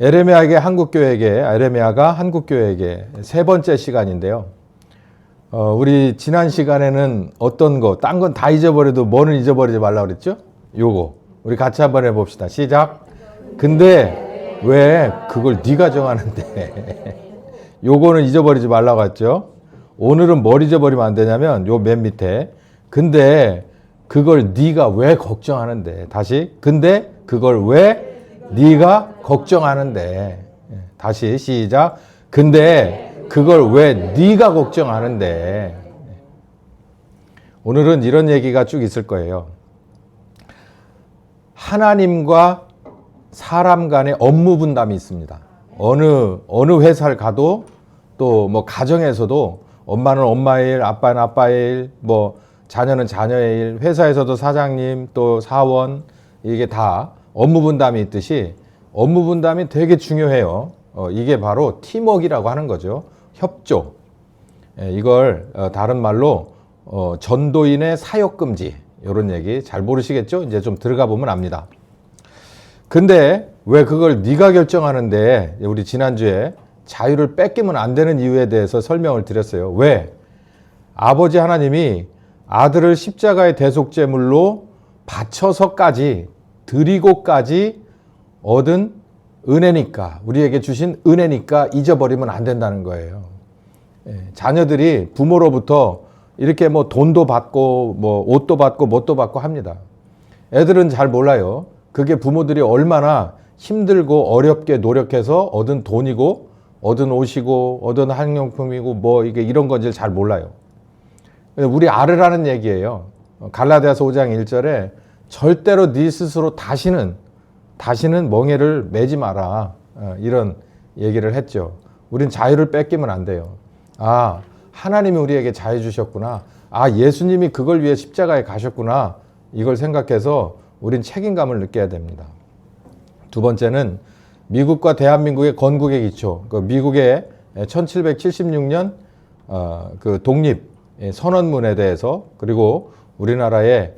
에레미야가 한국교회에게 세 번째 시간인데요. 우리 지난 시간에는 어떤 거, 딴 건 다 잊어버려도 뭐는 잊어버리지 말라 그랬죠? 요거. 우리 같이 한번 해봅시다. 시작. 근데 왜 그걸 네가 정하는데 요거는 잊어버리지 말라고 했죠? 오늘은 뭘 잊어버리면 안 되냐면 요 맨 밑에 근데 그걸 네가 왜 걱정하는데 다시 근데 그걸 왜 네가 걱정하는데 다시 시작. 근데 그걸 왜 네가 걱정하는데 오늘은 이런 얘기가 쭉 있을 거예요. 하나님과 사람 간의 업무 분담이 있습니다. 어느 회사를 가도 또 뭐 가정에서도 엄마는 엄마의 일, 아빠는 아빠의 일, 뭐 자녀는 자녀의 일, 회사에서도 사장님 또 사원 이게 다 업무 분담이 있듯이 업무 분담이 되게 중요해요. 이게 바로 팀워크라고 하는 거죠. 협조. 이걸 다른 말로 전도인의 사역 금지 이런 얘기 잘 모르시겠죠? 이제 좀 들어가 보면 압니다. 근데 왜 그걸 네가 결정하는데 우리 지난주에 자유를 뺏기면 안 되는 이유에 대해서 설명을 드렸어요. 왜? 아버지 하나님이 아들을 십자가의 대속제물로 바쳐서까지 드리고까지 얻은 은혜니까 우리에게 주신 은혜니까 잊어버리면 안 된다는 거예요. 자녀들이 부모로부터 이렇게 뭐 돈도 받고 뭐 옷도 받고 뭣도 받고 합니다. 애들은 잘 몰라요. 그게 부모들이 얼마나 힘들고 어렵게 노력해서 얻은 돈이고 얻은 옷이고 얻은 학용품이고 뭐 이게 이런 건지 잘 몰라요. 우리 알으라는 얘기예요. 갈라디아서 5장 1절에 절대로 네 스스로 다시는 멍에를 매지 마라. 이런 얘기를 했죠. 우린 자유를 뺏기면 안 돼요. 아, 하나님이 우리에게 자유 주셨구나. 아, 예수님이 그걸 위해 십자가에 가셨구나. 이걸 생각해서 우린 책임감을 느껴야 됩니다. 두 번째는 미국과 대한민국의 건국의 기초. 그 미국의 1776년 그 독립 선언문에 대해서 그리고 우리나라의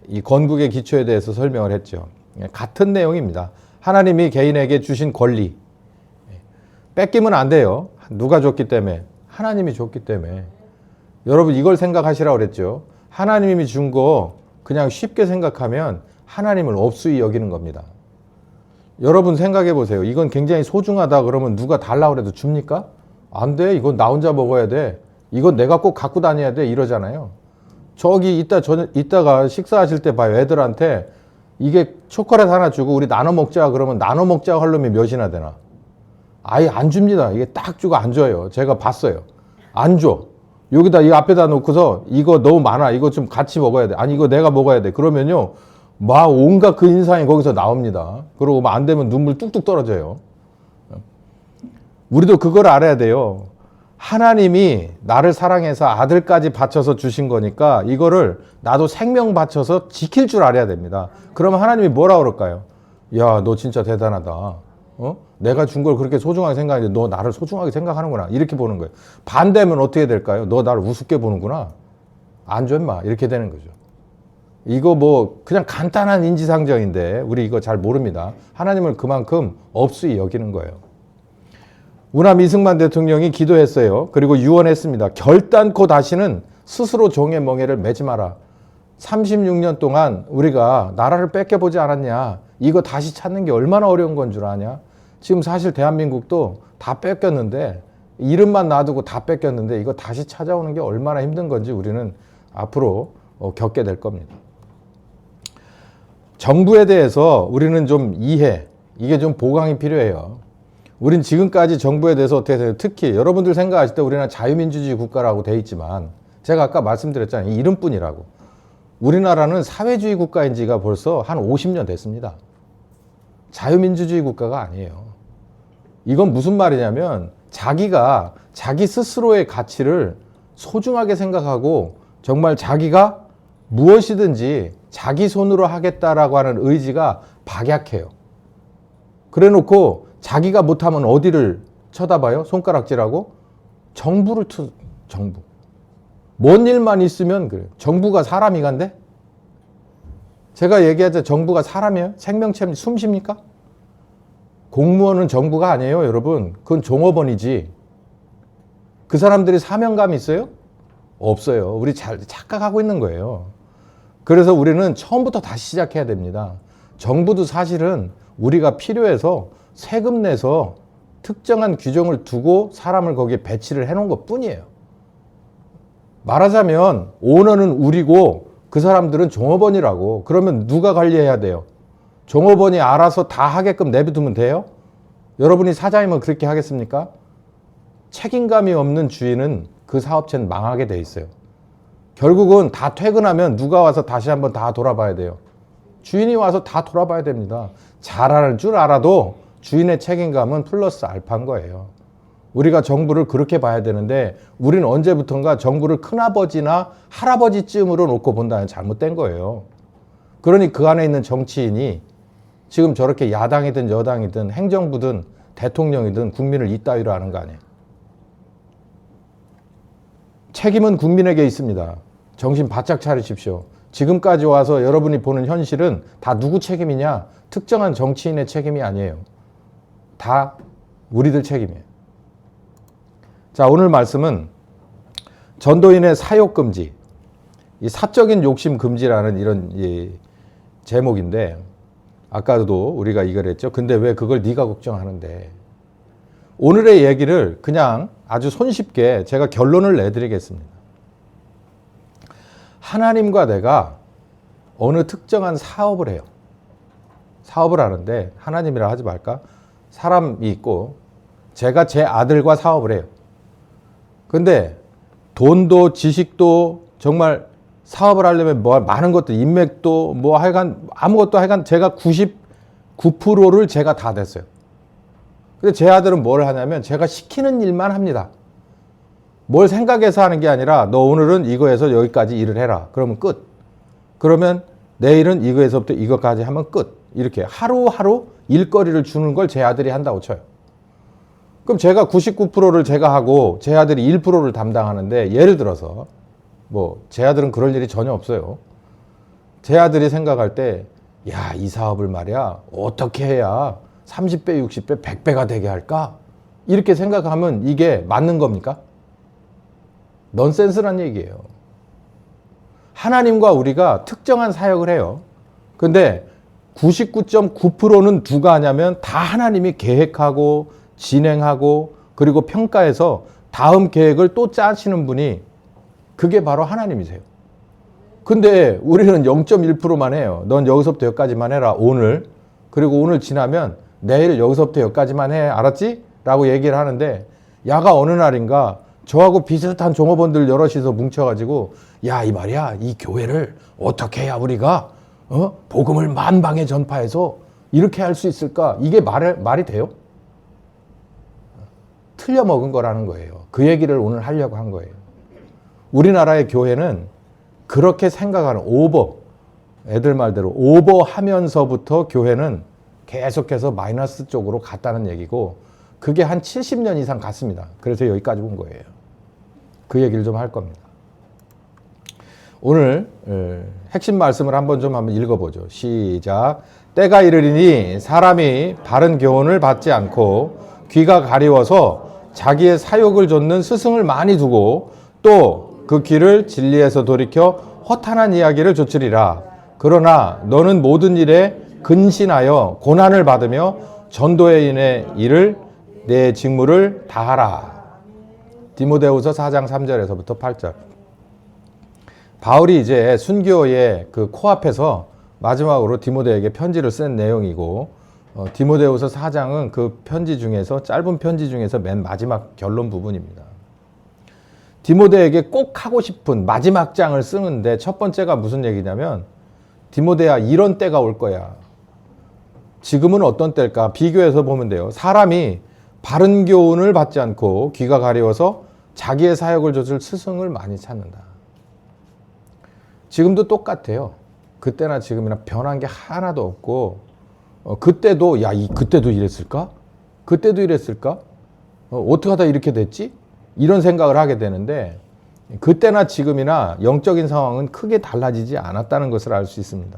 이 건국의 기초에 대해서 설명을 했죠. 같은 내용입니다. 하나님이 개인에게 주신 권리 뺏기면 안 돼요. 누가 줬기 때문에? 하나님이 줬기 때문에. 여러분 이걸 생각하시라고 그랬죠. 하나님이 준 거 그냥 쉽게 생각하면 하나님을 업수히 여기는 겁니다. 여러분 생각해 보세요. 이건 굉장히 소중하다 그러면 누가 달라고 해도 줍니까? 안 돼. 이건 나 혼자 먹어야 돼. 이건 내가 꼭 갖고 다녀야 돼. 이러잖아요. 저기 이따가 식사하실 때 봐요. 애들한테 이게 초콜릿 하나 주고 우리 나눠 먹자 그러면 나눠 먹자고 할 놈이 몇이나 되나? 아예 안 줍니다. 이게 딱 주고 안 줘요. 제가 봤어요. 안 줘. 여기다 이 앞에다 놓고서 이거 너무 많아. 이거 좀 같이 먹어야 돼. 아니 이거 내가 먹어야 돼. 그러면요. 막 온갖 그 인상이 거기서 나옵니다. 그러고 뭐 안 되면 눈물 뚝뚝 떨어져요. 우리도 그걸 알아야 돼요. 하나님이 나를 사랑해서 아들까지 바쳐서 주신 거니까 이거를 나도 생명 바쳐서 지킬 줄 알아야 됩니다. 그러면 하나님이 뭐라 그럴까요? 야, 너 진짜 대단하다. 내가 준 걸 그렇게 소중하게 생각하는데 너 나를 소중하게 생각하는구나. 이렇게 보는 거예요. 반대면 어떻게 될까요? 너 나를 우습게 보는구나. 안 줘, 임마. 이렇게 되는 거죠. 이거 뭐 그냥 간단한 인지상정인데 우리 이거 잘 모릅니다. 하나님을 그만큼 업수히 여기는 거예요. 우남 이승만 대통령이 기도했어요. 그리고 유언했습니다. 결단코 다시는 스스로 종의 멍에를 매지 마라. 36년 동안 우리가 나라를 뺏겨보지 않았냐. 이거 다시 찾는 게 얼마나 어려운 건 줄 아냐. 지금 사실 대한민국도 다 뺏겼는데 이름만 놔두고 다 뺏겼는데 이거 다시 찾아오는 게 얼마나 힘든 건지 우리는 앞으로 겪게 될 겁니다. 정부에 대해서 우리는 좀 이게 좀 보강이 필요해요. 우린 지금까지 정부에 대해서 어떻게 생각해요? 특히 여러분들 생각하실 때 우리나라 자유민주주의 국가라고 돼 있지만 제가 아까 말씀드렸잖아요. 이름뿐이라고. 우리나라는 사회주의 국가인 지가 벌써 한 50년 됐습니다. 자유민주주의 국가가 아니에요. 이건 무슨 말이냐면 자기가 자기 스스로의 가치를 소중하게 생각하고 정말 자기가 무엇이든지 자기 손으로 하겠다라고 하는 의지가 박약해요. 그래 놓고 자기가 못하면 어디를 쳐다봐요? 손가락질하고? 정부. 뭔 일만 있으면 그래요. 정부가 사람이간데? 제가 얘기하자 정부가 사람이에요? 생명체 숨 쉽니까? 공무원은 정부가 아니에요, 여러분. 그건 종업원이지. 그 사람들이 사명감이 있어요? 없어요. 우리 잘 착각하고 있는 거예요. 그래서 우리는 처음부터 다시 시작해야 됩니다. 정부도 사실은 우리가 필요해서 세금 내서 특정한 규정을 두고 사람을 거기에 배치를 해놓은 것 뿐이에요. 말하자면 오너는 우리고 그 사람들은 종업원이라고. 그러면 누가 관리해야 돼요? 종업원이 알아서 다 하게끔 내비두면 돼요? 여러분이 사장이면 그렇게 하겠습니까? 책임감이 없는 주인은 그 사업체는 망하게 돼 있어요. 결국은 다 퇴근하면 누가 와서 다시 한번 다 돌아봐야 돼요. 주인이 와서 다 돌아봐야 됩니다. 잘하는 줄 알아도 주인의 책임감은 플러스 알파인 거예요. 우리가 정부를 그렇게 봐야 되는데 우리는 언제부턴가 정부를 큰아버지나 할아버지쯤으로 놓고 본다는 잘못된 거예요. 그러니 그 안에 있는 정치인이 지금 저렇게 야당이든 여당이든 행정부든 대통령이든 국민을 이따위로 하는 거 아니에요. 책임은 국민에게 있습니다. 정신 바짝 차리십시오. 지금까지 와서 여러분이 보는 현실은 다 누구 책임이냐? 특정한 정치인의 책임이 아니에요. 다 우리들 책임이에요. 자, 오늘 말씀은 전도인의 사욕 금지, 이 사적인 욕심 금지라는 이런 제목인데, 아까도 우리가 이걸 했죠. 근데 왜 그걸 네가 걱정하는데? 오늘의 얘기를 그냥 아주 손쉽게 제가 결론을 내드리겠습니다. 하나님과 내가 어느 특정한 사업을 해요. 사업을 하는데 하나님이라 하지 말까? 사람이 있고 제가 제 아들과 사업을 해요. 근데 돈도 지식도 정말 사업을 하려면 뭐 많은 것도 인맥도 뭐 하여간 아무것도 하여간 제가 99%를 제가 다 됐어요. 근데 제 아들은 뭘 하냐면 제가 시키는 일만 합니다. 뭘 생각해서 하는 게 아니라 너 오늘은 이거에서 여기까지 일을 해라. 그러면 끝. 그러면 내일은 이거에서부터 이거까지 하면 끝. 이렇게 하루하루 일거리를 주는 걸 제 아들이 한다고 쳐요. 그럼 제가 99%를 제가 하고 제 아들이 1%를 담당하는데 예를 들어서 뭐 제 아들은 그럴 일이 전혀 없어요. 제 아들이 생각할 때 야, 이 사업을 말이야 어떻게 해야 30배, 60배, 100배가 되게 할까? 이렇게 생각하면 이게 맞는 겁니까? 넌센스란 얘기예요. 하나님과 우리가 특정한 사역을 해요. 근데 99.9%는 누가 하냐면 다 하나님이 계획하고 진행하고 그리고 평가해서 다음 계획을 또 짜시는 분이 그게 바로 하나님이세요. 근데 우리는 0.1%만 해요. 넌 여기서부터 여기까지만 해라, 오늘. 그리고 오늘 지나면 내일 여기서부터 여기까지만 해, 알았지? 라고 얘기를 하는데 야가 어느 날인가 저하고 비슷한 종업원들 여럿이서 뭉쳐가지고 야, 이 말이야, 이 교회를 어떻게 해야 우리가 복음을 만방에 전파해서 이렇게 할 수 있을까? 이게 말이 돼요? 틀려먹은 거라는 거예요. 그 얘기를 오늘 하려고 한 거예요. 우리나라의 교회는 그렇게 생각하는 애들 말대로 오버하면서부터 교회는 계속해서 마이너스 쪽으로 갔다는 얘기고 그게 한 70년 이상 갔습니다. 그래서 여기까지 온 거예요. 그 얘기를 좀 할 겁니다. 오늘 핵심 말씀을 한번 읽어보죠. 시작. 때가 이르리니 사람이 바른 교훈을 받지 않고 귀가 가리워서 자기의 사욕을 좇는 스승을 많이 두고 또 그 귀를 진리에서 돌이켜 허탄한 이야기를 좇으리라. 그러나 너는 모든 일에 근신하여 고난을 받으며 전도에 인해 일을 내 직무를 다하라. 디모데후서 4장 3절에서부터 8절. 바울이 이제 순교의 그 코앞에서 마지막으로 디모데에게 편지를 쓴 내용이고 디모데후서 4장은 그 편지 중에서 짧은 편지 중에서 맨 마지막 결론 부분입니다. 디모데에게 꼭 하고 싶은 마지막 장을 쓰는데 첫 번째가 무슨 얘기냐면 디모데야, 이런 때가 올 거야. 지금은 어떤 때일까? 비교해서 보면 돼요. 사람이 바른 교훈을 받지 않고 귀가 가리워서 자기의 사역을 좇을 스승을 많이 찾는다. 지금도 똑같아요. 그때나 지금이나 변한 게 하나도 없고 그때도 그때도 이랬을까? 그때도 이랬을까? 어떻게 하다 이렇게 됐지? 이런 생각을 하게 되는데 그때나 지금이나 영적인 상황은 크게 달라지지 않았다는 것을 알 수 있습니다.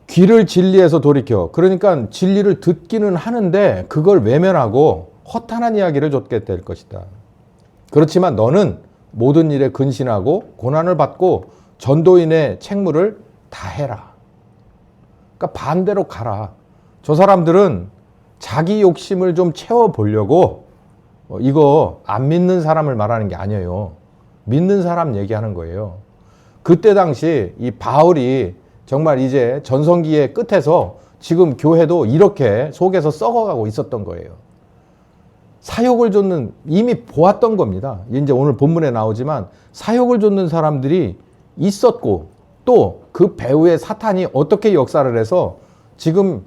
귀를 진리에서 돌이켜. 그러니까 진리를 듣기는 하는데 그걸 외면하고 허탄한 이야기를 줬게 될 것이다. 그렇지만 너는 모든 일에 근신하고 고난을 받고 전도인의 책무를 다해라. 그러니까 반대로 가라. 저 사람들은 자기 욕심을 좀 채워보려고 이거 안 믿는 사람을 말하는 게 아니에요. 믿는 사람 얘기하는 거예요. 그때 당시 이 바울이 정말 이제 전성기의 끝에서 지금 교회도 이렇게 속에서 썩어가고 있었던 거예요. 사욕을 좇는, 이미 보았던 겁니다. 이제 오늘 본문에 나오지만 사욕을 좇는 사람들이 있었고 또 그 배후에 사탄이 어떻게 역사를 해서 지금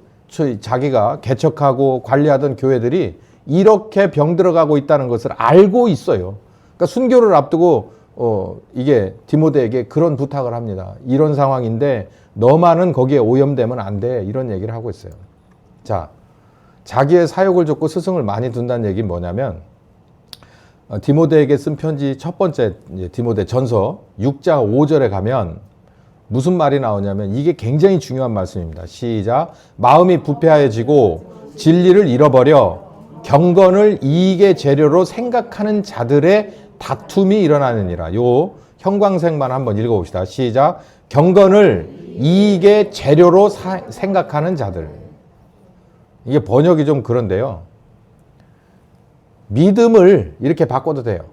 자기가 개척하고 관리하던 교회들이 이렇게 병들어가고 있다는 것을 알고 있어요. 그러니까 순교를 앞두고 이게 디모데에게 그런 부탁을 합니다. 이런 상황인데 너만은 거기에 오염되면 안 돼. 이런 얘기를 하고 있어요. 자, 자기의 사욕을 좇고 스승을 많이 둔다는 얘기는 뭐냐면 디모데에게 쓴 편지 첫 번째 디모데 전서 6장 5절에 가면 무슨 말이 나오냐면 이게 굉장히 중요한 말씀입니다. 시작. 마음이 부패하여지고 진리를 잃어버려 경건을 이익의 재료로 생각하는 자들의 다툼이 일어나느니라. 요 형광색만 한번 읽어봅시다. 시작. 경건을 이익의 재료로 생각하는 자들. 이게 번역이 좀 그런데요. 믿음을 이렇게 바꿔도 돼요.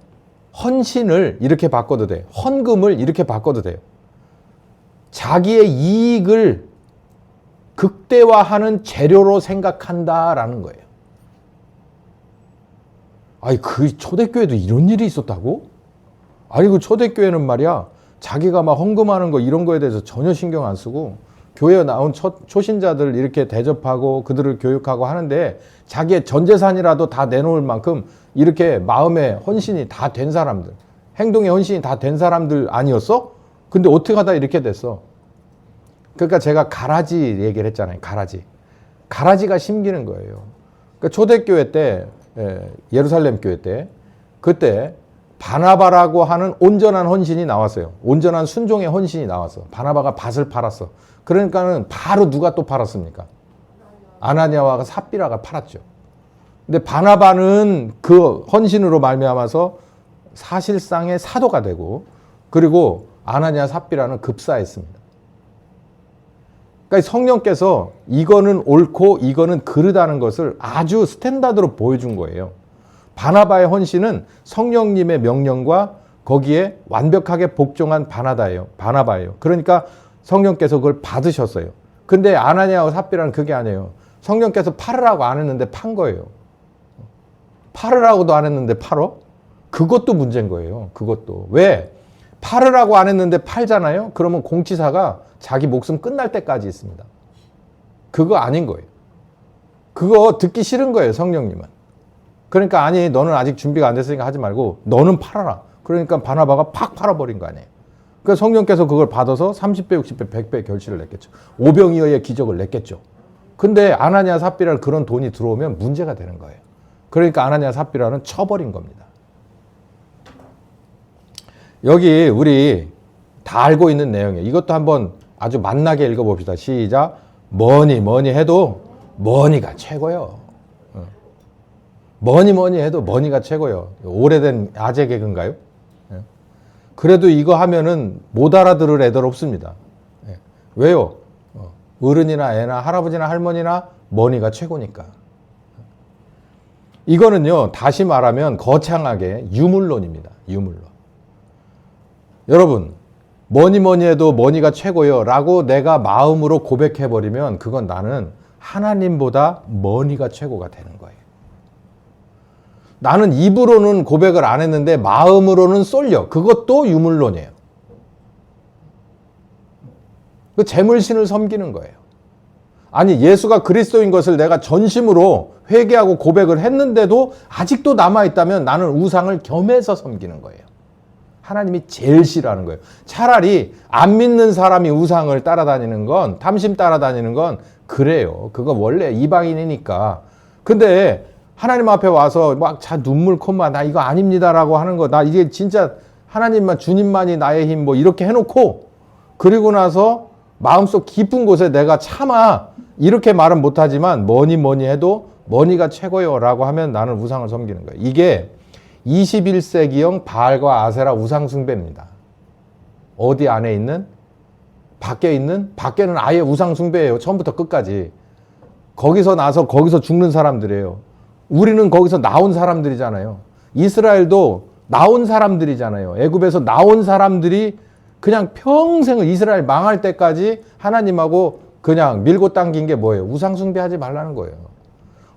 헌신을 이렇게 바꿔도 돼요. 헌금을 이렇게 바꿔도 돼요. 자기의 이익을 극대화하는 재료로 생각한다라는 거예요. 아니, 그 초대교회도 이런 일이 있었다고? 아니, 그 초대교회는 말이야, 자기가 막 헌금하는 거 이런 거에 대해서 전혀 신경 안 쓰고 교회에 나온 초신자들 이렇게 대접하고 그들을 교육하고 하는데 자기의 전 재산이라도 다 내놓을 만큼 이렇게 마음의 헌신이 다 된 사람들, 행동의 헌신이 다 된 사람들 아니었어? 근데 어떻게 하다 이렇게 됐어? 그러니까 제가 가라지 얘기를 했잖아요. 가라지가 심기는 거예요. 그러니까 초대교회 때, 예루살렘 교회 때, 그때 바나바라고 하는 온전한 헌신이 나왔어요. 온전한 순종의 헌신이 나왔어. 바나바가 밭을 팔았어. 그러니까는 바로 누가 또 팔았습니까? 아나니아와 삽비라가 팔았죠. 근데 바나바는 그 헌신으로 말미암아서 사실상의 사도가 되고, 그리고 아나니아 삽비라는 급사했습니다. 그러니까 성령께서 이거는 옳고 이거는 그르다는 것을 아주 스탠다드로 보여준 거예요. 바나바의 헌신은 성령님의 명령과 거기에 완벽하게 복종한 바나바예요. 그러니까 성령께서 그걸 받으셨어요. 근데 아나니아와 삽비라는 그게 아니에요. 성령께서 팔으라고 안 했는데 판 거예요. 팔으라고도 안 했는데 팔어? 그것도 문제인 거예요. 그것도. 왜? 팔으라고 안 했는데 팔잖아요? 그러면 공치사가 자기 목숨 끝날 때까지 있습니다. 그거 아닌 거예요. 그거 듣기 싫은 거예요, 성령님은. 그러니까 아니, 너는 아직 준비가 안 됐으니까 하지 말고 너는 팔아라. 그러니까 바나바가 팍 팔아버린 거 아니에요. 그러니까 성령께서 그걸 받아서 30배, 60배, 100배 결실을 냈겠죠. 오병이어의 기적을 냈겠죠. 근데 아나니아 삽비라는 그런 돈이 들어오면 문제가 되는 거예요. 그러니까 아나니아 삽비라는 쳐버린 겁니다. 여기 우리 다 알고 있는 내용이에요. 이것도 한번 아주 맛나게 읽어봅시다. 시작. 뭐니 해도 머니가 최고요. 뭐니 해도 머니가 최고요. 오래된 아재 개그인가요? 그래도 이거 하면은 못 알아들을 애들 없습니다. 왜요? 어른이나 애나 할아버지나 할머니나 머니가 최고니까. 이거는요, 다시 말하면 거창하게 유물론입니다. 유물론. 여러분, 뭐니 해도 머니가 최고요 라고 내가 마음으로 고백해버리면 그건 나는 하나님보다 머니가 최고가 되는 거예요. 나는 입으로는 고백을 안 했는데 마음으로는 쏠려. 그것도 유물론이에요. 그 재물신을 섬기는 거예요. 아니, 예수가 그리스도인 것을 내가 전심으로 회개하고 고백을 했는데도 아직도 남아있다면 나는 우상을 겸해서 섬기는 거예요. 하나님이 제일 싫어하는 거예요. 차라리 안 믿는 사람이 우상을 따라다니는 건, 탐심 따라다니는 건 그래요. 그거 원래 이방인이니까. 근데 하나님 앞에 와서 막 눈물 콧물 나 이거 아닙니다라고 하는 거, 나 이게 진짜 하나님만, 주님만이 나의 힘 뭐 이렇게 해놓고, 그리고 나서 마음속 깊은 곳에 내가 차마 이렇게 말은 못하지만 뭐니 해도 뭐니가 최고요 라고 하면 나는 우상을 섬기는 거예요. 이게 21세기형 바알과 아세라 우상 숭배입니다. 어디 안에 있는? 밖에는 아예 우상 숭배예요. 처음부터 끝까지. 거기서 나서 거기서 죽는 사람들이에요. 우리는 거기서 나온 사람들이잖아요. 이스라엘도 나온 사람들이잖아요. 애굽에서 나온 사람들이 그냥 평생을 이스라엘 망할 때까지 하나님하고 그냥 밀고 당긴 게 뭐예요? 우상 숭배하지 말라는 거예요.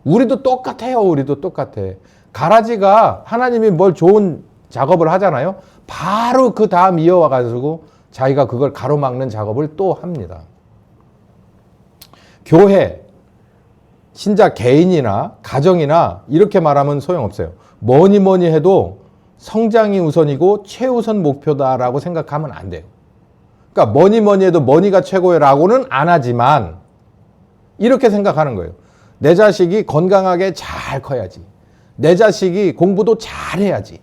우리도 똑같아요. 우리도 똑같아. 가라지가 하나님이 뭘 좋은 작업을 하잖아요. 바로 그 다음 이어와 가지고 자기가 그걸 가로막는 작업을 또 합니다. 교회, 신자 개인이나 가정이나 이렇게 말하면 소용없어요. 뭐니 해도 성장이 우선이고 최우선 목표다라고 생각하면 안 돼요. 그러니까 뭐니 해도 뭐니가 최고라고는 안 하지만 이렇게 생각하는 거예요. 내 자식이 건강하게 잘 커야지. 내 자식이 공부도 잘해야지.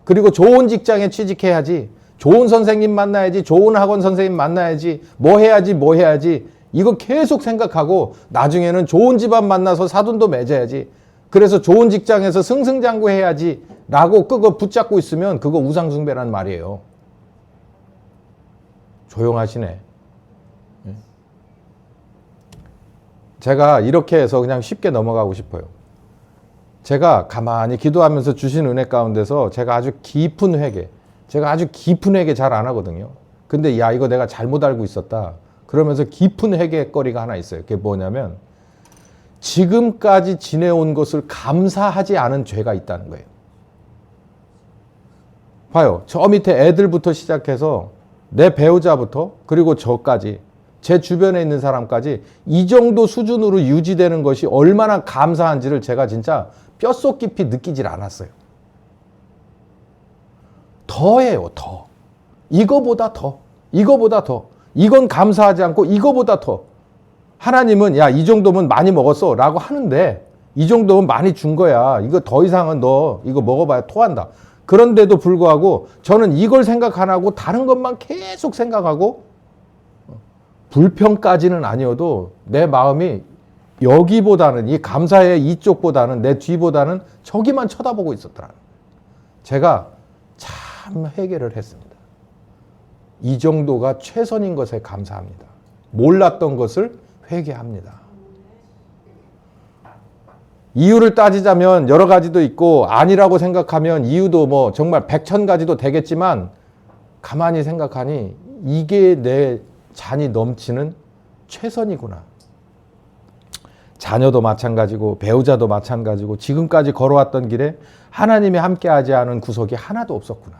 그리고 좋은 직장에 취직해야지. 좋은 선생님 만나야지. 좋은 학원 선생님 만나야지. 뭐 해야지. 이거 계속 생각하고 나중에는 좋은 집안 만나서 사돈도 맺어야지. 그래서 좋은 직장에서 승승장구해야지 라고 그거 붙잡고 있으면 그거 우상숭배란 말이에요. 조용하시네. 제가 이렇게 해서 그냥 쉽게 넘어가고 싶어요. 제가 가만히 기도하면서 주신 은혜 가운데서 제가 아주 깊은 회개 잘 안 하거든요. 근데 야, 이거 내가 잘못 알고 있었다. 그러면서 깊은 회개거리가 하나 있어요. 그게 뭐냐면 지금까지 지내온 것을 감사하지 않은 죄가 있다는 거예요. 봐요. 저 밑에 애들부터 시작해서 내 배우자부터 그리고 저까지 제 주변에 있는 사람까지 이 정도 수준으로 유지되는 것이 얼마나 감사한지를 제가 진짜 뼛속 깊이 느끼질 않았어요. 더해요, 더. 이거보다 더. 이건 감사하지 않고 이거보다 더. 하나님은 야, 이 정도면 많이 먹었어 라고 하는데 이 정도면 많이 준 거야. 이거 더 이상은 너 이거 먹어봐야 토한다. 그런데도 불구하고 저는 이걸 생각 안 하고 다른 것만 계속 생각하고 불평까지는 아니어도 내 마음이 여기보다는 이 감사의 이쪽보다는 내 뒤보다는 저기만 쳐다보고 있었더라고요. 제가 참 회개를 했습니다. 이 정도가 최선인 것에 감사합니다. 몰랐던 것을 회개합니다. 이유를 따지자면 여러 가지도 있고 아니라고 생각하면 이유도 뭐 정말 100,000가지도 되겠지만 가만히 생각하니 이게 내 잔이 넘치는 최선이구나. 자녀도 마찬가지고 배우자도 마찬가지고 지금까지 걸어왔던 길에 하나님이 함께하지 않은 구석이 하나도 없었구나.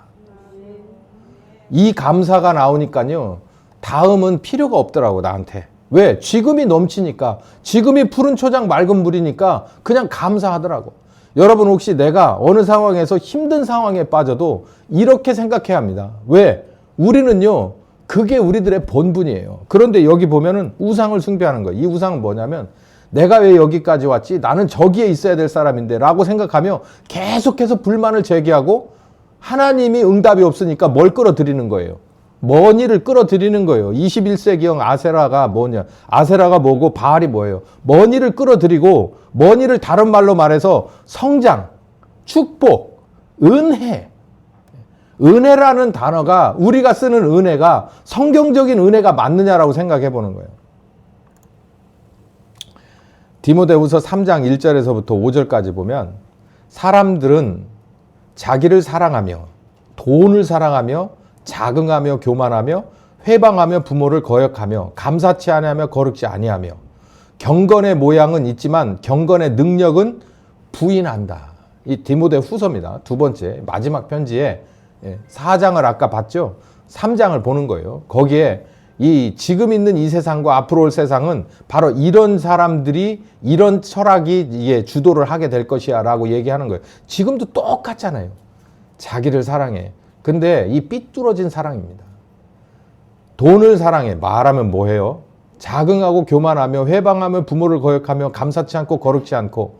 이 감사가 나오니까요. 다음은 필요가 없더라고 나한테. 왜? 지금이 넘치니까. 지금이 푸른 초장 맑은 물이니까 그냥 감사하더라고. 여러분 혹시 내가 어느 상황에서 힘든 상황에 빠져도 이렇게 생각해야 합니다. 왜? 우리는요. 그게 우리들의 본분이에요. 그런데 여기 보면은 우상을 숭배하는 거예요. 이 우상은 뭐냐면 내가 왜 여기까지 왔지? 나는 저기에 있어야 될 사람인데 라고 생각하며 계속해서 불만을 제기하고 하나님이 응답이 없으니까 뭘 끌어들이는 거예요. 머니를 끌어들이는 거예요. 21세기형 아세라가 뭐냐? 아세라가 뭐고 바알이 뭐예요? 머니를 끌어들이고 머니를 다른 말로 말해서 성장, 축복, 은혜. 은혜라는 단어가 우리가 쓰는 은혜가 성경적인 은혜가 맞느냐라고 생각해 보는 거예요. 디모데후서 3장 1절에서부터 5절까지 보면 사람들은 자기를 사랑하며 돈을 사랑하며 자긍하며 교만하며 회방하며 부모를 거역하며 감사치 아니하며 거룩지 아니하며 경건의 모양은 있지만 경건의 능력은 부인한다. 이 디모데 후서입니다. 두 번째 마지막 편지에 4장을 아까 봤죠. 3장을 보는 거예요. 거기에 이 지금 있는 이 세상과 앞으로 올 세상은 바로 이런 사람들이 이런 철학이 이게 주도를 하게 될 것이야 라고 얘기하는 거예요. 지금도 똑같잖아요. 자기를 사랑해. 근데 이 삐뚤어진 사랑입니다. 돈을 사랑해. 말하면 뭐해요? 자긍하고 교만하며 회방하며 부모를 거역하며 감사치 않고 거룩지 않고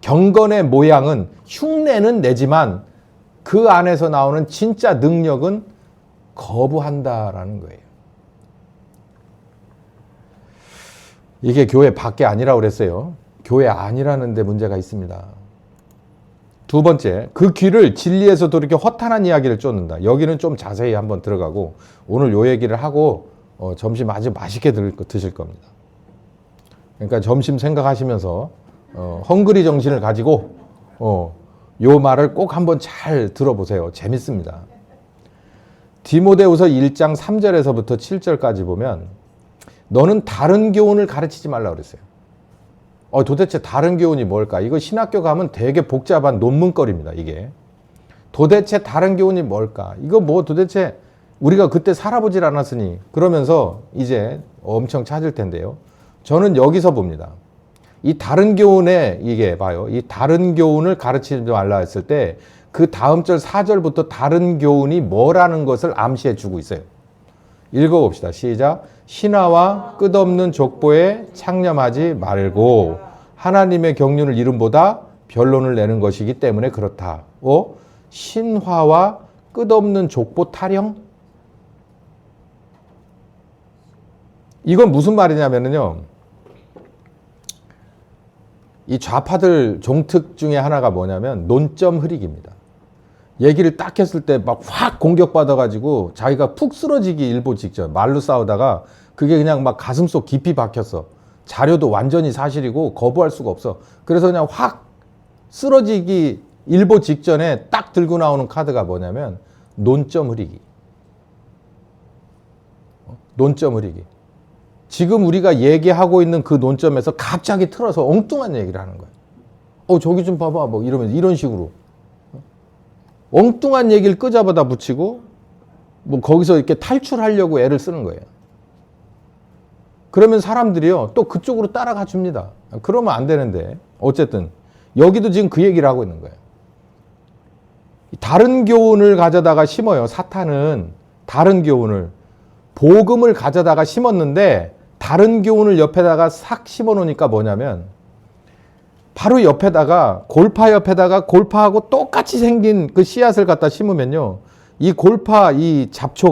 경건의 모양은 흉내는 내지만 그 안에서 나오는 진짜 능력은 거부한다라는 거예요. 이게 교회 밖에 아니라고 그랬어요. 교회 아니라는 데 문제가 있습니다. 두 번째, 그 귀를 진리에서도 이렇게 허탄한 이야기를 쫓는다. 여기는 좀 자세히 한번 들어가고 오늘 요 얘기를 하고 점심 아주 맛있게 드실 겁니다. 그러니까 점심 생각하시면서 헝그리 정신을 가지고 요 말을 꼭 한번 잘 들어보세요. 재밌습니다. 디모데후서 1장 3절에서부터 7절까지 보면 너는 다른 교훈을 가르치지 말라고 그랬어요. 도대체 다른 교훈이 뭘까? 이거 신학교 가면 되게 복잡한 논문거리입니다. 이게. 도대체 다른 교훈이 뭘까? 이거 뭐 도대체 우리가 그때 살아보질 않았으니 그러면서 이제 엄청 찾을 텐데요. 저는 여기서 봅니다. 이 다른 교훈에 이게 봐요. 이 다른 교훈을 가르치지 말라 했을 때 그 다음 절 4절부터 다른 교훈이 뭐라는 것을 암시해 주고 있어요. 읽어봅시다. 시작. 신화와 끝없는 족보에 창념하지 말고 하나님의 경륜을 이름보다 변론을 내는 것이기 때문에 그렇다. 신화와 끝없는 족보 타령? 이건 무슨 말이냐면요. 이 좌파들 종특 중에 하나가 뭐냐면 논점 흐리기입니다. 얘기를 딱 했을 때 막 확 공격받아가지고 자기가 푹 쓰러지기 일보 직전 말로 싸우다가 그게 그냥 막 가슴속 깊이 박혔어. 자료도 완전히 사실이고 거부할 수가 없어. 그래서 그냥 확 쓰러지기 일보 직전에 딱 들고 나오는 카드가 뭐냐면 논점 흐리기. 논점 흐리기. 지금 우리가 얘기하고 있는 그 논점에서 갑자기 틀어서 엉뚱한 얘기를 하는 거야. 저기 좀 봐봐. 뭐 이러면서 이런 식으로. 엉뚱한 얘기를 끄잡아다 붙이고 뭐 거기서 이렇게 탈출하려고 애를 쓰는 거예요. 그러면 사람들이요 또 그쪽으로 따라가 줍니다. 그러면 안 되는데 어쨌든 여기도 지금 그 얘기를 하고 있는 거예요. 다른 교훈을 가져다가 심어요. 사탄은 다른 교훈을 복음을 가져다가 심었는데 다른 교훈을 옆에다가 싹 심어 놓으니까 뭐냐면 바로 옆에다가 골파 옆에다가 골파하고 똑같이 생긴 그 씨앗을 갖다 심으면요. 이 골파, 이 잡초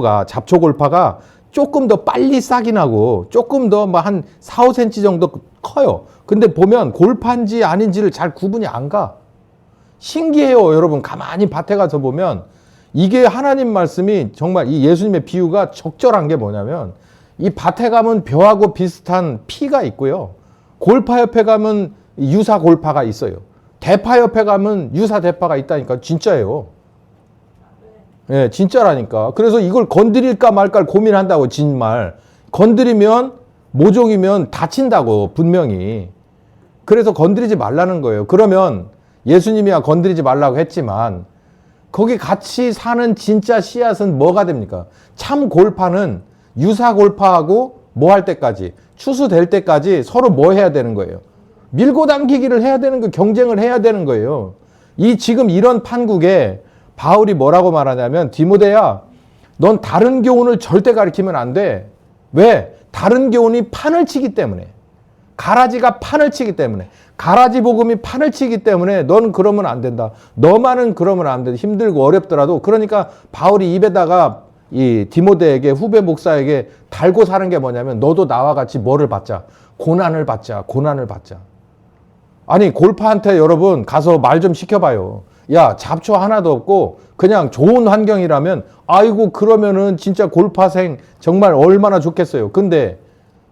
골파가 조금 더 빨리 싹이 나고 조금 더 뭐 한 4, 5cm 정도 커요. 근데 보면 골파인지 아닌지를 잘 구분이 안 가. 신기해요, 여러분. 가만히 밭에 가서 보면 이게 하나님 말씀이 정말 이 예수님의 비유가 적절한 게 뭐냐면 이 밭에 가면 벼하고 비슷한 피가 있고요. 골파 옆에 가면 유사 골파가 있어요. 대파 옆에 가면 유사 대파가 있다니까. 진짜예요. 예, 진짜라니까. 그래서 이걸 건드릴까 말까 고민한다고. 정말 건드리면 모종이면 다친다고 분명히. 그래서 건드리지 말라는 거예요. 그러면 예수님이야 건드리지 말라고 했지만 거기 같이 사는 진짜 씨앗은 뭐가 됩니까? 참 골파는 유사 골파하고 뭐 할 때까지 추수될 때까지 서로 뭐 해야 되는 거예요? 밀고 당기기를 해야 되는 거, 경쟁을 해야 되는 거예요. 지금 이런 판국에 바울이 뭐라고 말하냐면 디모데야, 넌 다른 교훈을 절대 가르치면 안 돼. 왜? 다른 교훈이 판을 치기 때문에. 가라지가 판을 치기 때문에. 가라지 복음이 판을 치기 때문에 넌 그러면 안 된다. 너만은 그러면 안 돼. 힘들고 어렵더라도. 그러니까 바울이 입에다가 이 디모데에게 후배 목사에게 달고 사는 게 뭐냐면 너도 나와 같이 뭐를 받자. 고난을 받자. 고난을 받자. 아니 골파한테 여러분 가서 말 좀 시켜봐요. 야 잡초 하나도 없고 그냥 좋은 환경이라면 아이고 그러면은 진짜 골파생 정말 얼마나 좋겠어요. 근데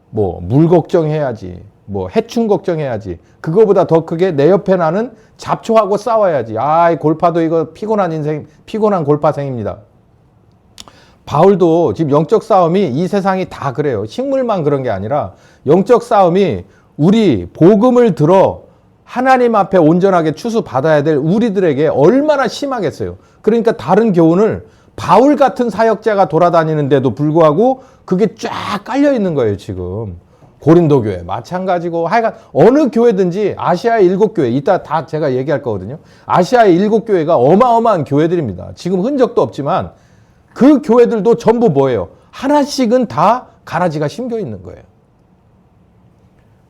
뭐 물 걱정해야지. 뭐 해충 걱정해야지. 그거보다 더 크게 내 옆에 나는 잡초하고 싸워야지. 아이 골파도 이거 피곤한 인생, 피곤한 골파생입니다. 바울도 지금 영적 싸움이 이 세상이 다 그래요. 식물만 그런 게 아니라 영적 싸움이 우리 복음을 들어 하나님 앞에 온전하게 추수 받아야 될 우리들에게 얼마나 심하겠어요. 그러니까 다른 교훈을 바울 같은 사역자가 돌아다니는데도 불구하고 그게 쫙 깔려 있는 거예요, 지금. 고린도 교회 마찬가지고 하여간 어느 교회든지 아시아의 7교회 이따 다 제가 얘기할 거거든요. 아시아의 7교회가 어마어마한 교회들입니다. 지금 흔적도 없지만 그 교회들도 전부 뭐예요? 하나씩은 다 가라지가 심겨 있는 거예요.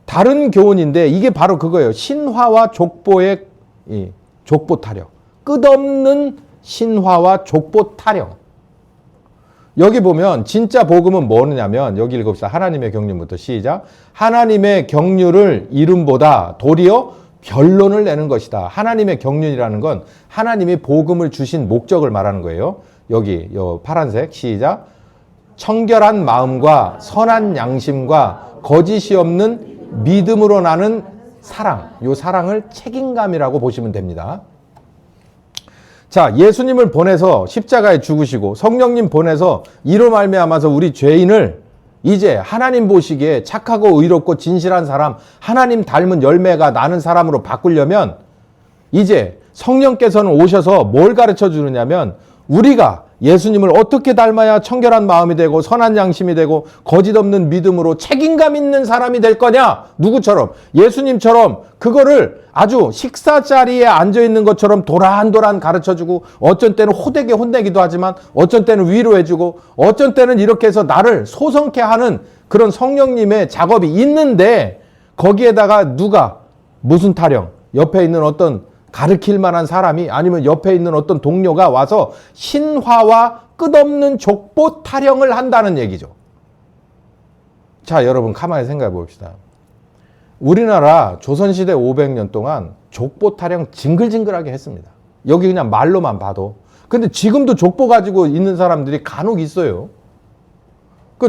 다른 교훈인데 이게 바로 그거예요. 신화와 족보의 족보 타령. 끝없는 신화와 족보 타령. 여기 보면 진짜 복음은 뭐냐면 여기 읽읍시다. 하나님의 경륜부터 시작. 하나님의 경륜을 이름보다 도리어 변론을 내는 것이다. 하나님의 경륜이라는 건 하나님이 복음을 주신 목적을 말하는 거예요. 여기 파란색 시작. 청결한 마음과 선한 양심과 거짓이 없는 믿음으로 나는 사랑. 이 사랑을 책임감이라고 보시면 됩니다. 자, 예수님을 보내서 십자가에 죽으시고 성령님 보내서 이로 말미암아서 우리 죄인을 이제 하나님 보시기에 착하고 의롭고 진실한 사람, 하나님 닮은 열매가 나는 사람으로 바꾸려면 이제 성령께서는 오셔서 뭘 가르쳐 주느냐면 우리가 예수님을 어떻게 닮아야 청결한 마음이 되고 선한 양심이 되고 거짓 없는 믿음으로 책임감 있는 사람이 될 거냐? 누구처럼? 예수님처럼 그거를 아주 식사 자리에 앉아 있는 것처럼 도란도란 가르쳐 주고 어쩐 때는 호되게 혼내기도 하지만 어쩐 때는 위로해 주고 어쩐 때는 이렇게 해서 나를 소성케 하는 그런 성령님의 작업이 있는데 거기에다가 누가 무슨 타령 옆에 있는 어떤 가르칠 만한 사람이 아니면 옆에 있는 어떤 동료가 와서 신화와 끝없는 족보 타령을 한다는 얘기죠. 자, 여러분 가만히 생각해 봅시다. 우리나라 조선시대 500년 동안 족보 타령 징글징글하게 했습니다. 여기 그냥 말로만 봐도. 근데 지금도 족보 가지고 있는 사람들이 간혹 있어요.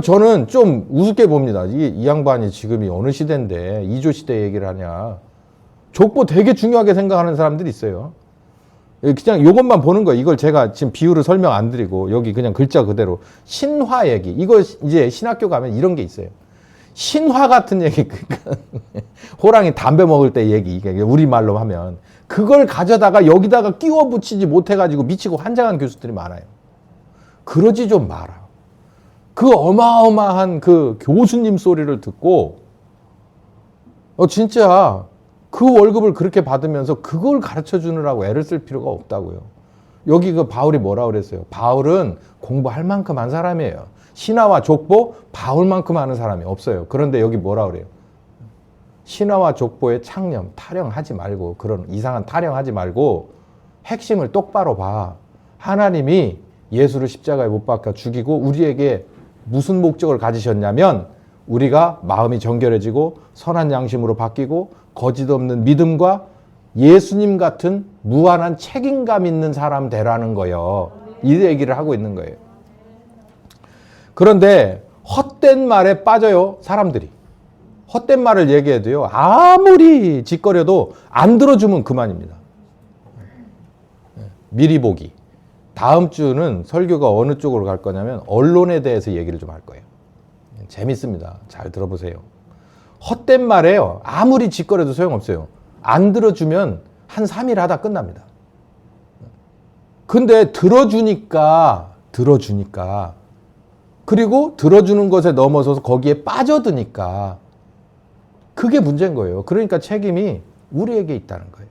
저는 좀 우습게 봅니다. 이 양반이 지금이 어느 시대인데 이조 시대 얘기를 하냐. 족보 되게 중요하게 생각하는 사람들이 있어요. 그냥 이것만 보는 거예요. 이걸 제가 지금 비유를 설명 안 드리고 여기 그냥 글자 그대로 신화 얘기. 이거 이제 신학교 가면 이런 게 있어요. 신화 같은 얘기. 그러니까 호랑이 담배 먹을 때 얘기. 우리말로 하면 그걸 가져다가 여기다가 끼워 붙이지 못해가지고 미치고 환장한 교수들이 많아요. 그러지 좀 마라. 그 어마어마한 그 교수님 소리를 듣고 진짜 그 월급을 그렇게 받으면서 그걸 가르쳐 주느라고 애를 쓸 필요가 없다고요. 여기 그 바울이 뭐라 그랬어요? 바울은 공부할 만큼 한 사람이에요. 신화와 족보 바울만큼 하는 사람이 없어요. 그런데 여기 뭐라 그래요? 신화와 족보의 창념, 타령하지 말고 그런 이상한 타령하지 말고 핵심을 똑바로 봐. 하나님이 예수를 십자가에 못 박아 죽이고 우리에게 무슨 목적을 가지셨냐면 우리가 마음이 정결해지고 선한 양심으로 바뀌고 거짓 없는 믿음과 예수님 같은 무한한 책임감 있는 사람 되라는 거예요. 이 얘기를 하고 있는 거예요. 그런데 헛된 말에 빠져요, 사람들이. 헛된 말을 얘기해도요, 아무리 짓거려도 안 들어주면 그만입니다. 미리 보기. 다음 주는 설교가 어느 쪽으로 갈 거냐면 언론에 대해서 얘기를 좀 할 거예요. 재밌습니다. 잘 들어보세요. 헛된 말에요. 아무리 짓거려도 소용없어요. 안 들어주면 한 3일 하다 끝납니다. 근데 들어주니까 그리고 들어주는 것에 넘어서서 거기에 빠져드니까 그게 문제인 거예요. 그러니까 책임이 우리에게 있다는 거예요.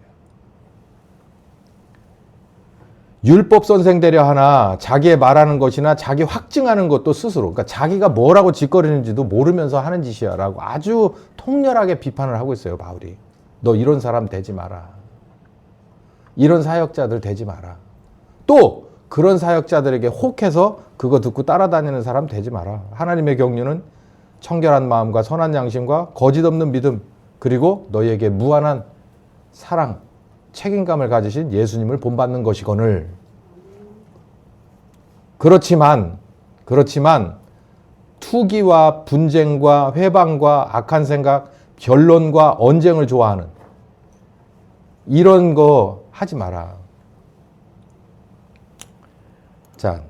율법 선생 되려 하나 자기의 말하는 것이나 자기 확증하는 것도 스스로 그러니까 자기가 뭐라고 짓거리는지도 모르면서 하는 짓이야 라고 아주 통렬하게 비판을 하고 있어요. 바울이. 너 이런 사람 되지 마라. 이런 사역자들 되지 마라. 또 그런 사역자들에게 혹해서 그거 듣고 따라다니는 사람 되지 마라. 하나님의 경륜은 청결한 마음과 선한 양심과 거짓 없는 믿음 그리고 너희에게 무한한 사랑 책임감을 가지신 예수님을 본받는 것이거늘. 그렇지만 투기와 분쟁과 회방과 악한 생각, 변론과 언쟁을 좋아하는 이런 거 하지 마라. 자,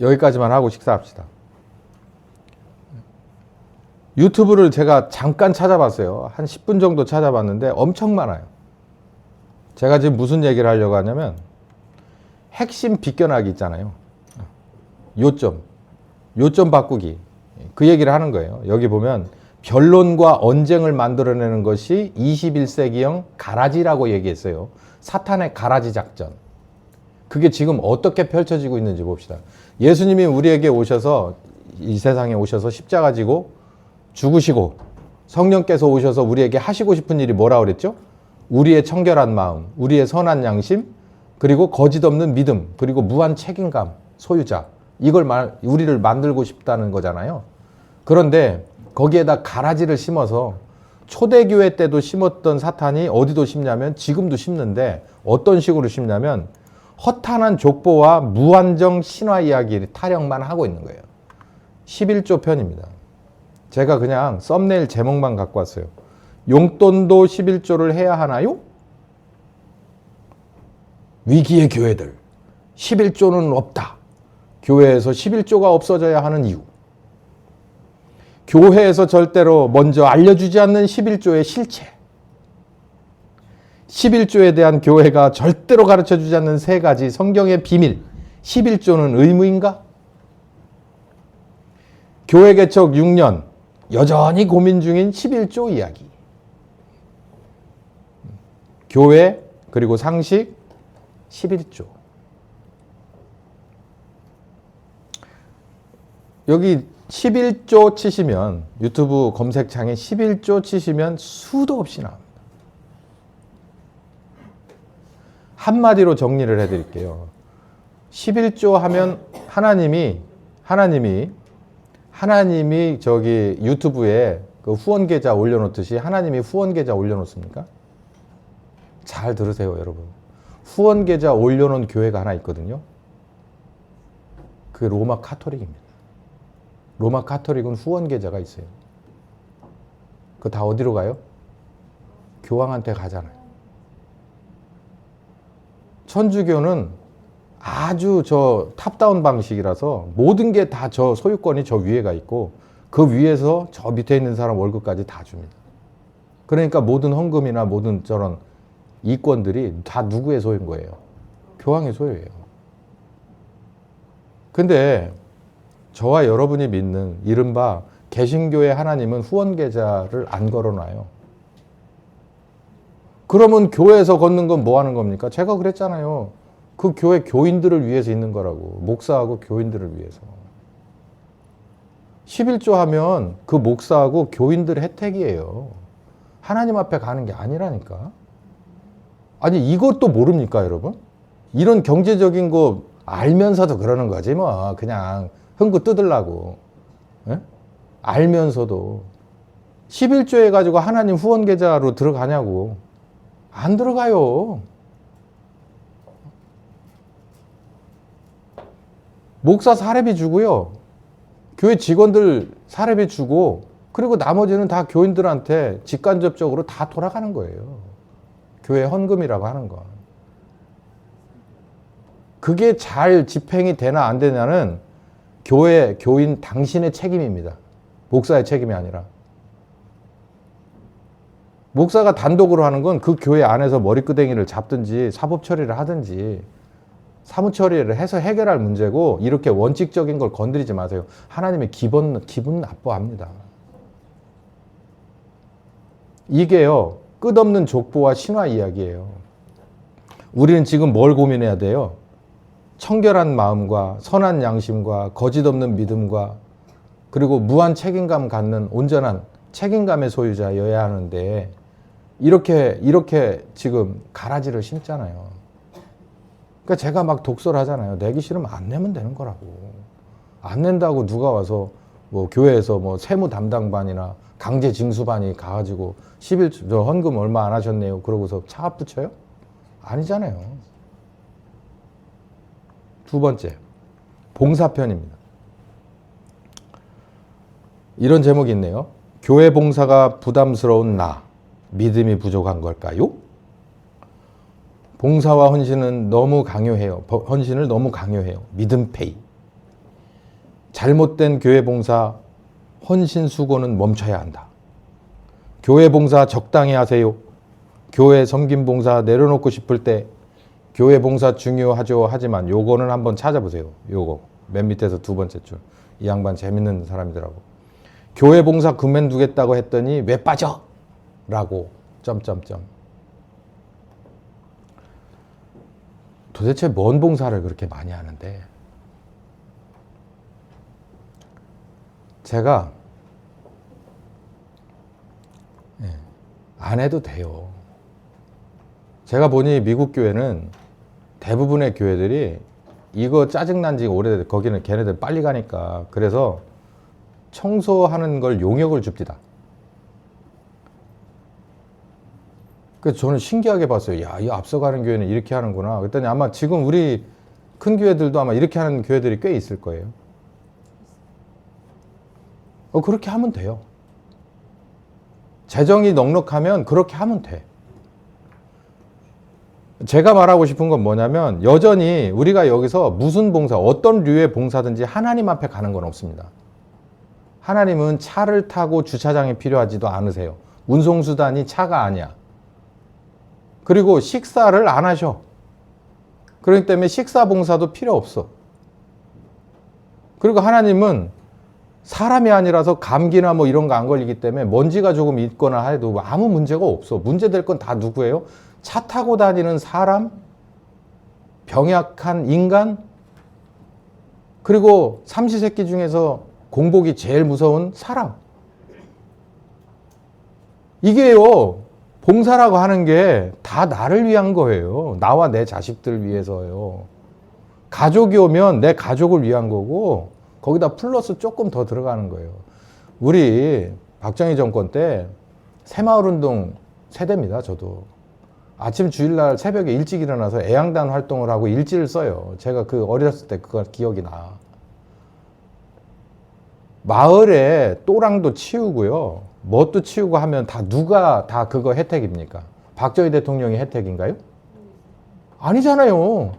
여기까지만 하고 식사합시다. 유튜브를 제가 잠깐 찾아봤어요. 한 10분 정도 찾아봤는데 엄청 많아요. 제가 지금 무슨 얘기를 하려고 하냐면 핵심 비껴나기 있잖아요. 요점 바꾸기. 그 얘기를 하는 거예요. 여기 보면 변론과 언쟁을 만들어내는 것이 21세기형 가라지라고 얘기했어요. 사탄의 가라지 작전. 그게 지금 어떻게 펼쳐지고 있는지 봅시다. 예수님이 우리에게 오셔서 이 세상에 오셔서 십자가 지고 죽으시고 성령께서 오셔서 우리에게 하시고 싶은 일이 뭐라 그랬죠? 우리의 청결한 마음, 우리의 선한 양심, 그리고 거짓 없는 믿음, 그리고 무한 책임감, 소유자. 우리를 만들고 싶다는 거잖아요. 그런데 거기에다 가라지를 심어서 초대교회 때도 심었던 사탄이 어디도 심냐면 지금도 심는데 어떤 식으로 심냐면 허탄한 족보와 무한정 신화 이야기 타령만 하고 있는 거예요. 11조 편입니다. 제가 그냥 썸네일 제목만 갖고 왔어요. 용돈도 11조를 해야 하나요? 위기의 교회들 11조는 없다. 교회에서 11조가 없어져야 하는 이유. 교회에서 절대로 먼저 알려주지 않는 11조의 실체. 11조에 대한 교회가 절대로 가르쳐주지 않는 세 가지 성경의 비밀. 11조는 의무인가? 교회 개척 6년 여전히 고민 중인 11조 이야기. 교회 그리고 상식 11조. 여기 11조 치시면 유튜브 검색창에 11조 치시면 수도 없이 나옵니다. 한마디로 정리를 해드릴게요. 11조 하면 하나님이 저기 유튜브에 그 후원 계좌 올려놓듯이 하나님이 후원 계좌 올려놓습니까? 잘 들으세요, 여러분. 후원 계좌 올려놓은 교회가 하나 있거든요. 그게 로마 카톨릭입니다. 로마 카톨릭은 후원 계좌가 있어요. 그거 다 어디로 가요? 교황한테 가잖아요. 천주교는 아주 저 탑다운 방식이라서 모든 게 다 저 소유권이 저 위에가 있고 그 위에서 저 밑에 있는 사람 월급까지 다 줍니다. 그러니까 모든 헌금이나 모든 저런 이권들이 다 누구의 소유인 거예요? 교황의 소유예요. 근데 저와 여러분이 믿는 이른바 개신교의 하나님은 후원 계좌를 안 걸어놔요. 그러면 교회에서 걷는 건 뭐 하는 겁니까? 제가 그랬잖아요. 그 교회 교인들을 위해서 있는 거라고. 목사하고 교인들을 위해서. 11조 하면 그 목사하고 교인들의 혜택이에요. 하나님 앞에 가는 게 아니라니까. 아니 이것도 모릅니까 여러분? 이런 경제적인 거 알면서도 그러는 거지 뭐. 그냥 흥구 뜯으려고. 예? 알면서도. 11조 해가지고 하나님 후원 계좌로 들어가냐고. 안 들어가요. 목사 사례비 주고요. 교회 직원들 사례비 주고 그리고 나머지는 다 교인들한테 직간접적으로 다 돌아가는 거예요. 교회 헌금이라고 하는 건. 그게 잘 집행이 되나 안 되냐는 교회, 교인 당신의 책임입니다. 목사의 책임이 아니라. 목사가 단독으로 하는 건 그 교회 안에서 머리끄댕이를 잡든지 사법 처리를 하든지 사무 처리를 해서 해결할 문제고 이렇게 원칙적인 걸 건드리지 마세요. 하나님의 기분 나빠합니다. 이게요. 끝없는 족보와 신화 이야기예요. 우리는 지금 뭘 고민해야 돼요? 청결한 마음과 선한 양심과 거짓 없는 믿음과 그리고 무한 책임감 갖는 온전한 책임감의 소유자여야 하는데 이렇게 지금 가라지를 심잖아요. 그러니까 제가 막 독서를 하잖아요. 내기 싫으면 안 내면 되는 거라고. 안 낸다고 누가 와서 뭐 교회에서 뭐 세무 담당반이나 강제 징수반이 가가지고 11조 헌금 얼마 안 하셨네요. 그러고서 차압 붙여요? 아니잖아요. 두 번째, 봉사편입니다. 이런 제목이 있네요. 교회 봉사가 부담스러운 나, 믿음이 부족한 걸까요? 봉사와 헌신은 너무 강요해요. 헌신을 너무 강요해요. 믿음 페이. 잘못된 교회 봉사, 헌신 수고는 멈춰야 한다. 교회 봉사 적당히 하세요. 교회 섬김 봉사 내려놓고 싶을 때 교회 봉사 중요하죠. 하지만 요거는 한번 찾아보세요. 요거 맨 밑에서 두 번째 줄. 이 양반 재밌는 사람이더라고. 교회 봉사 그만두겠다고 했더니 왜 빠져? 라고 점점점. 도대체 뭔 봉사를 그렇게 많이 하는데. 제가 안 해도 돼요. 제가 보니 미국 교회는 대부분의 교회들이 이거 짜증난 지 오래돼. 거기는 걔네들 빨리 가니까. 그래서 청소하는 걸 용역을 줍니다. 그래서 저는 신기하게 봤어요. 야, 이 앞서가는 교회는 이렇게 하는구나. 그랬더니 아마 지금 우리 큰 교회들도 아마 이렇게 하는 교회들이 꽤 있을 거예요. 그렇게 하면 돼요. 재정이 넉넉하면 그렇게 하면 돼. 제가 말하고 싶은 건 뭐냐면 여전히 우리가 여기서 무슨 봉사, 어떤 류의 봉사든지 하나님 앞에 가는 건 없습니다. 하나님은 차를 타고 주차장이 필요하지도 않으세요. 운송수단이 차가 아니야. 그리고 식사를 안 하셔. 그렇기 때문에 식사 봉사도 필요 없어. 그리고 하나님은 사람이 아니라서 감기나 뭐 이런 거 안 걸리기 때문에 먼지가 조금 있거나 해도 아무 문제가 없어. 문제될 건 다 누구예요? 차 타고 다니는 사람, 병약한 인간, 그리고 삼시세끼 중에서 공복이 제일 무서운 사람. 이게요, 봉사라고 하는 게 다 나를 위한 거예요. 나와 내 자식들을 위해서요. 가족이 오면 내 가족을 위한 거고 거기다 플러스 조금 더 들어가는 거예요. 우리 박정희 정권 때 새마을운동 세대입니다. 저도. 아침 주일날 새벽에 일찍 일어나서 애양단 활동을 하고 일지를 써요. 제가 그 어렸을 때 그거 기억이 나. 마을에 또랑도 치우고요. 뭣도 치우고 하면 다 누가 다 그거 혜택입니까? 박정희 대통령이 혜택인가요? 아니잖아요.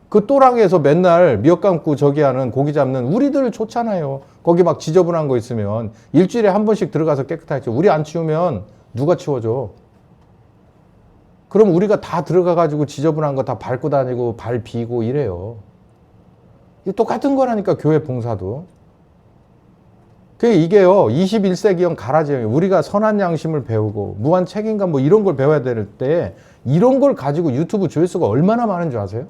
그 또랑에서 맨날 미역 감고 저기 하는 고기 잡는 우리들 좋잖아요. 거기 막 지저분한 거 있으면 일주일에 한 번씩 들어가서 깨끗하게. 우리 안 치우면 누가 치워줘? 그럼 우리가 다 들어가가지고 지저분한 거 다 밟고 다니고 발 비고 이래요. 이게 똑같은 거라니까, 교회 봉사도. 이게요, 21세기형 가라지형이에요. 우리가 선한 양심을 배우고 무한 책임감 뭐 이런 걸 배워야 될 때 이런 걸 가지고 유튜브 조회수가 얼마나 많은 줄 아세요?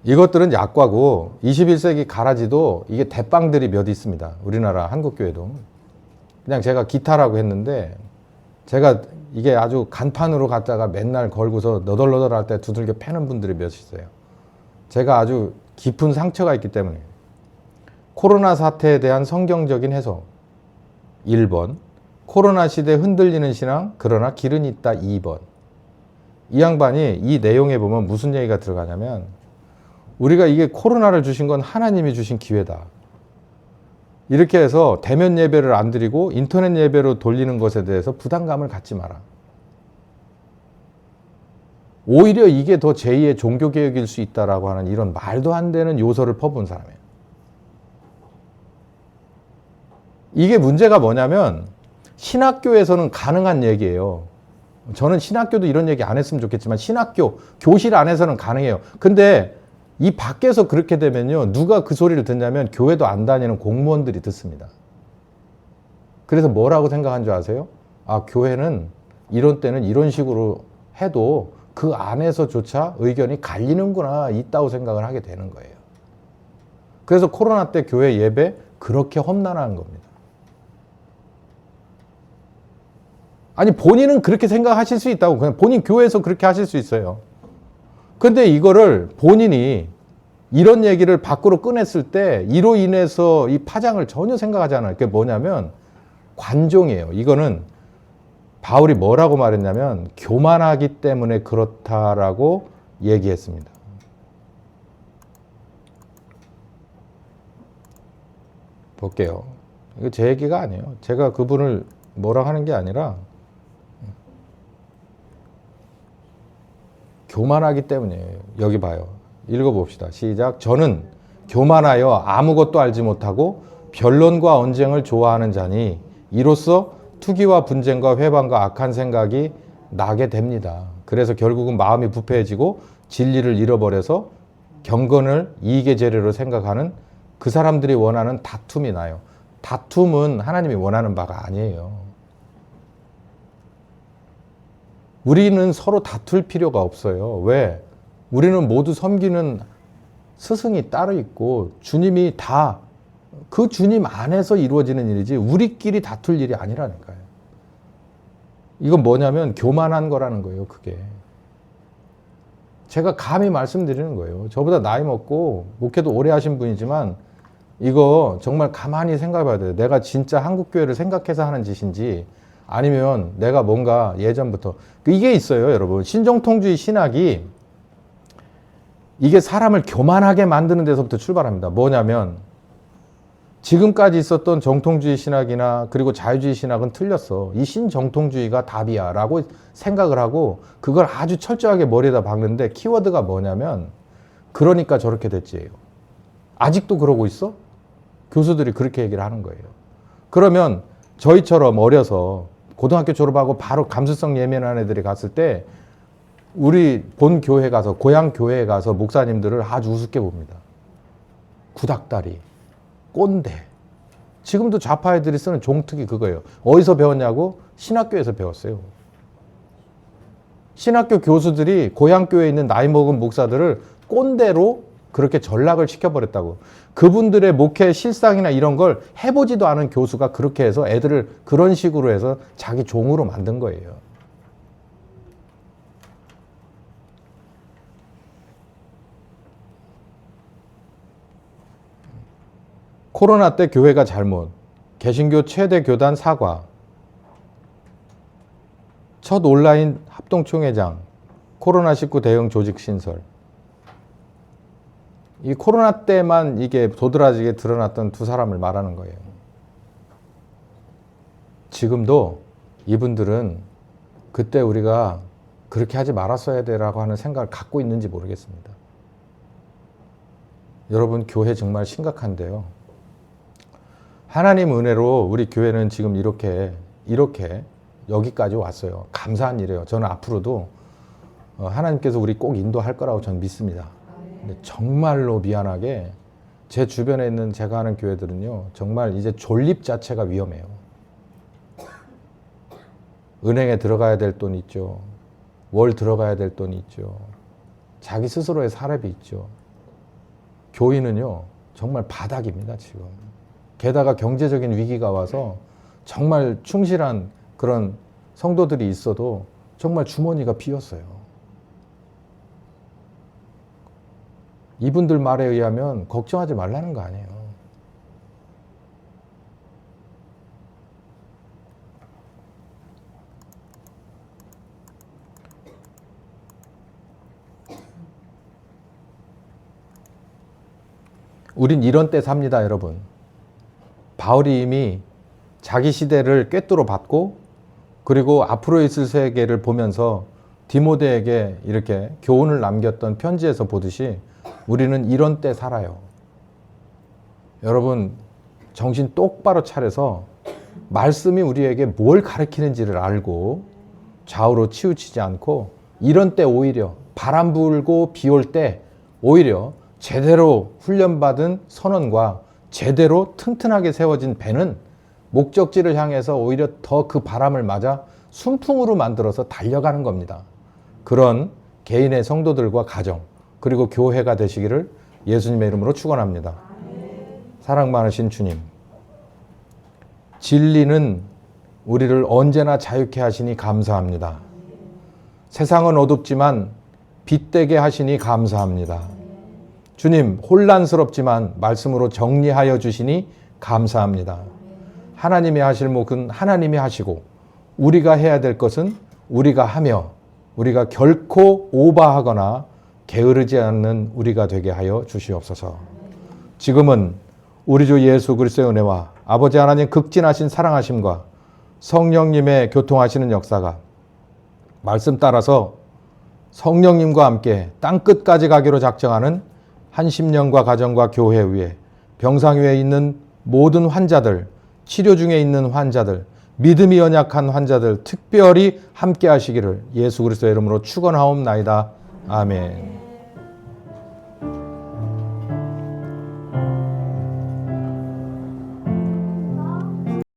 이것들은 약과고 21세기 가라지도 이게 대빵들이 몇 있습니다. 우리나라 한국교회도. 그냥 제가 기타라고 했는데 제가 이게 아주 간판으로 갖다가 맨날 걸고서 너덜너덜 할 때 두들겨 패는 분들이 몇 있어요. 제가 아주 깊은 상처가 있기 때문에. 코로나 사태에 대한 성경적인 해석 1번. 코로나 시대에 흔들리는 신앙 그러나 길은 있다 2번. 이 양반이 이 내용에 보면 무슨 얘기가 들어가냐면 우리가 이게 코로나를 주신 건 하나님이 주신 기회다. 이렇게 해서 대면 예배를 안 드리고 인터넷 예배로 돌리는 것에 대해서 부담감을 갖지 마라. 오히려 이게 더 제2의 종교개혁일 수 있다라고 하는 이런 말도 안 되는 요소를 퍼부은 사람이에요. 이게 문제가 뭐냐면 신학교에서는 가능한 얘기예요. 저는 신학교도 이런 얘기 안 했으면 좋겠지만 신학교, 교실 안에서는 가능해요. 근데 이 밖에서 그렇게 되면요, 누가 그 소리를 듣냐면 교회도 안 다니는 공무원들이 듣습니다. 그래서 뭐라고 생각한 줄 아세요? 아, 교회는 이런 때는 이런 식으로 해도 그 안에서조차 의견이 갈리는구나, 있다고 생각을 하게 되는 거예요. 그래서 코로나 때 교회 예배 그렇게 험난한 겁니다. 아니, 본인은 그렇게 생각하실 수 있다고. 그냥 본인 교회에서 그렇게 하실 수 있어요. 근데 이거를 본인이 이런 얘기를 밖으로 꺼냈을 때 이로 인해서 이 파장을 전혀 생각하지 않아요. 그게 뭐냐면 관종이에요. 이거는 바울이 뭐라고 말했냐면 교만하기 때문에 그렇다라고 얘기했습니다. 볼게요. 이거 제 얘기가 아니에요. 제가 그분을 뭐라 하는 게 아니라 교만하기 때문이에요. 여기 봐요. 읽어봅시다. 시작. 저는 교만하여 아무것도 알지 못하고 변론과 언쟁을 좋아하는 자니 이로써 투기와 분쟁과 회방과 악한 생각이 나게 됩니다. 그래서 결국은 마음이 부패해지고 진리를 잃어버려서 경건을 이익의 재료로 생각하는 그 사람들이 원하는 다툼이 나요. 다툼은 하나님이 원하는 바가 아니에요. 우리는 서로 다툴 필요가 없어요. 왜? 우리는 모두 섬기는 스승이 따로 있고 주님이 다 그 주님 안에서 이루어지는 일이지 우리끼리 다툴 일이 아니라니까요. 이건 뭐냐면 교만한 거라는 거예요. 그게. 제가 감히 말씀드리는 거예요. 저보다 나이 먹고 목회도 오래 하신 분이지만 이거 정말 가만히 생각해 봐야 돼요. 내가 진짜 한국교회를 생각해서 하는 짓인지 아니면 내가 뭔가 예전부터 이게 있어요, 여러분. 신정통주의 신학이 이게 사람을 교만하게 만드는 데서부터 출발합니다. 뭐냐면 지금까지 있었던 정통주의 신학이나 그리고 자유주의 신학은 틀렸어. 이 신정통주의가 답이야 라고 생각을 하고 그걸 아주 철저하게 머리에다 박는데 키워드가 뭐냐면 그러니까 저렇게 됐지예요. 아직도 그러고 있어? 교수들이 그렇게 얘기를 하는 거예요. 그러면 저희처럼 어려서 고등학교 졸업하고 바로 감수성 예민한 애들이 갔을 때 우리 본 교회 가서 고향 교회에 가서 목사님들을 아주 우습게 봅니다. 구닥다리, 꼰대. 지금도 좌파 애들이 쓰는 종특이 그거예요. 어디서 배웠냐고? 신학교에서 배웠어요. 신학교 교수들이 고향 교회에 있는 나이 먹은 목사들을 꼰대로 그렇게 전락을 시켜버렸다고. 그분들의 목회 실상이나 이런 걸 해보지도 않은 교수가 그렇게 해서 애들을 그런 식으로 해서 자기 종으로 만든 거예요. 코로나 때 교회가 잘못, 개신교 최대 교단 사과, 첫 온라인 합동총회장, 코로나19 대응 조직 신설. 이 코로나 때만 이게 도드라지게 드러났던 두 사람을 말하는 거예요. 지금도 이분들은 그때 우리가 그렇게 하지 말았어야 되라고 하는 생각을 갖고 있는지 모르겠습니다. 여러분, 교회 정말 심각한데요. 하나님 은혜로 우리 교회는 지금 이렇게 여기까지 왔어요. 감사한 일이에요. 저는 앞으로도 하나님께서 우리 꼭 인도할 거라고 저는 믿습니다. 근데 정말로 미안하게 제 주변에 있는 제가 하는 교회들은요, 정말 이제 존립 자체가 위험해요. 은행에 들어가야 될 돈 있죠. 월 들어가야 될 돈이 있죠. 자기 스스로의 사례비 있죠. 교인은요, 정말 바닥입니다, 지금. 게다가 경제적인 위기가 와서 정말 충실한 그런 성도들이 있어도 정말 주머니가 비었어요. 이분들 말에 의하면 걱정하지 말라는 거 아니에요. 우린 이런 때 삽니다, 여러분. 바울이 이미 자기 시대를 꿰뚫어 봤고 그리고 앞으로 있을 세계를 보면서 디모데에게 이렇게 교훈을 남겼던 편지에서 보듯이 우리는 이런 때 살아요. 여러분, 정신 똑바로 차려서 말씀이 우리에게 뭘 가르치는지를 알고 좌우로 치우치지 않고 이런 때 오히려 바람 불고 비 올 때 오히려 제대로 훈련받은 선원과 제대로 튼튼하게 세워진 배는 목적지를 향해서 오히려 더 그 바람을 맞아 순풍으로 만들어서 달려가는 겁니다. 그런 개인의 성도들과 가정 그리고 교회가 되시기를 예수님의 이름으로 축원합니다. 사랑 많으신 주님, 진리는 우리를 언제나 자유케 하시니 감사합니다. 세상은 어둡지만 빛되게 하시니 감사합니다. 주님, 혼란스럽지만 말씀으로 정리하여 주시니 감사합니다. 하나님이 하실 목은 하나님이 하시고 우리가 해야 될 것은 우리가 하며 우리가 결코 오버하거나 게으르지 않는 우리가 되게 하여 주시옵소서. 지금은 우리 주 예수 그리스도의 은혜와 아버지 하나님 극진하신 사랑하심과 성령님의 교통하시는 역사가 말씀 따라서 성령님과 함께 땅끝까지 가기로 작정하는 한심령과 가정과 교회 위에 병상 위에 있는 모든 환자들, 치료 중에 있는 환자들, 믿음이 연약한 환자들 특별히 함께 하시기를 예수 그리스도의 이름으로 축원하옵나이다. 아멘.